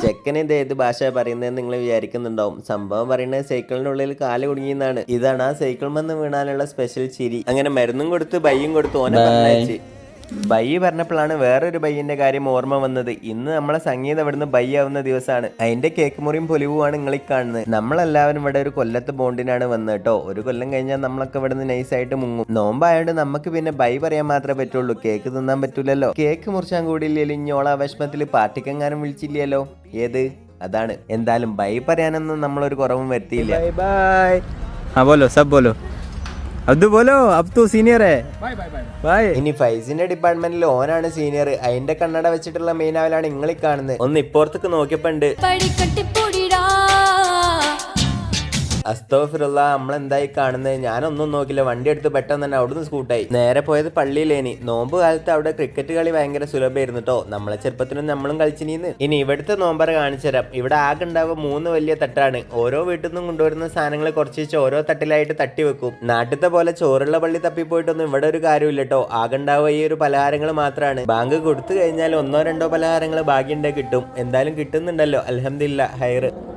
ചെക്കന് ഇത് ഏത് ഭാഷ പറയുന്നത് നിങ്ങൾ വിചാരിക്കുന്നുണ്ടാവും. സംഭവം പറയുന്നത് സൈക്കിളിന്റെ ഉള്ളിൽ കാല് കുടുങ്ങിയെന്നാണ്. ഇതാണ് ആ സൈക്കിൾ മെന്ന് വീണാലുള്ള സ്പെഷ്യൽ ചിരി. അങ്ങനെ മരുന്നും കൊടുത്ത് ബയ്യും കൊടുത്ത് ഓനെ പറഞ്ഞയച്ച്. ബയ്യ് പറഞ്ഞപ്പോഴാണ് വേറൊരു ബയ്യന്റെ കാര്യം ഓർമ്മ വന്നത്. ഇന്ന് നമ്മളെ സംഗീതം ഇവിടുന്ന് ബയ്യാവുന്ന ദിവസമാണ്. അതിന്റെ കേക്ക് മുറിയും പൊലിവുമാണ് നിങ്ങളീ കാണുന്നത്. നമ്മളെല്ലാവരും ഇവിടെ ഒരു കൊല്ലത്ത് ബോണ്ടിനാണ് വന്നത് കേട്ടോ. ഒരു കൊല്ലം കഴിഞ്ഞാൽ നമ്മളൊക്കെ ഇവിടുന്ന് നൈസായിട്ട് മുങ്ങും. നോമ്പായോണ്ട് നമുക്ക് പിന്നെ ബൈ പറയാൻ മാത്രമേ പറ്റുള്ളൂ, കേക്ക് തിന്നാൻ പറ്റൂലല്ലോ. കേക്ക് മുറിച്ചാൻ കൂടിയില്ലല്ലോ ഇഞ്ഞോള വിഷമത്തിൽ പാർട്ടിക്കെങ്ങാനും വിളിച്ചില്ലല്ലോ. ഏത് അതാണ്. എന്തായാലും ബൈ പറയാനൊന്നും നമ്മളൊരു കുറവും വരുത്തിയില്ല. Bye bye. हाँ बोलो सब बोलो अब्दू बोलो अब तू सीनियर है बाय. ഇനി ഫൈസിന്റെ ഡിപ്പാർട്ട്മെന്റിൽ ഓനാണ് സീനിയർ. അതിന്റെ കണ്ണട വെച്ചിട്ടുള്ള മെയിനാവലാണ് നിങ്ങളീ കാണുന്നത്. ഒന്ന് ഇപ്പുറത്തേക്ക് നോക്കിയപ്പോണ്ട് അസ്തോഫിറുള്ള നമ്മളെന്തായി കാണുന്നത്. ഞാനൊന്നും നോക്കില്ല, വണ്ടി എടുത്ത് പെട്ടെന്ന് തന്നെ അവിടുന്ന് സ്കൂട്ടായി. നേരെ പോയത് പള്ളിയിലേനി. നോമ്പ് കാലത്ത് അവിടെ ക്രിക്കറ്റ് കളി ഭയങ്കര സുലഭമായിരുന്നു കേട്ടോ. നമ്മളെ ചെറുപ്പത്തിനും നമ്മളും കളിച്ചിനീന്ന്. ഇനി ഇവിടുത്തെ നോമ്പറ കാണിച്ചു തരാം. ഇവിടെ ആകെ ഉണ്ടാവുക 3 വലിയ തട്ടാണ്. ഓരോ വീട്ടിൽ നിന്നും കൊണ്ടുവരുന്ന സാധനങ്ങൾ കുറച്ച് ഓരോ തട്ടിലായിട്ട് തട്ടി വെക്കും. നാട്ടിലത്തെ പോലെ ചോറുള്ള പള്ളി തപ്പിപ്പോയിട്ടൊന്നും ഇവിടെ ഒരു കാര്യമില്ല കേട്ടോ. ആകെ ഉണ്ടാവുക ഈ ഒരു പലഹാരങ്ങൾ മാത്രമാണ്. ബാങ്ക് കൊടുത്തു കഴിഞ്ഞാൽ 1-2 പലഹാരങ്ങൾ ഭാഗ്യമുണ്ടെങ്കിൽ കിട്ടും. എന്തായാലും കിട്ടുന്നുണ്ടല്ലോ, അൽഹംദുലില്ലാ ഹൈറ്.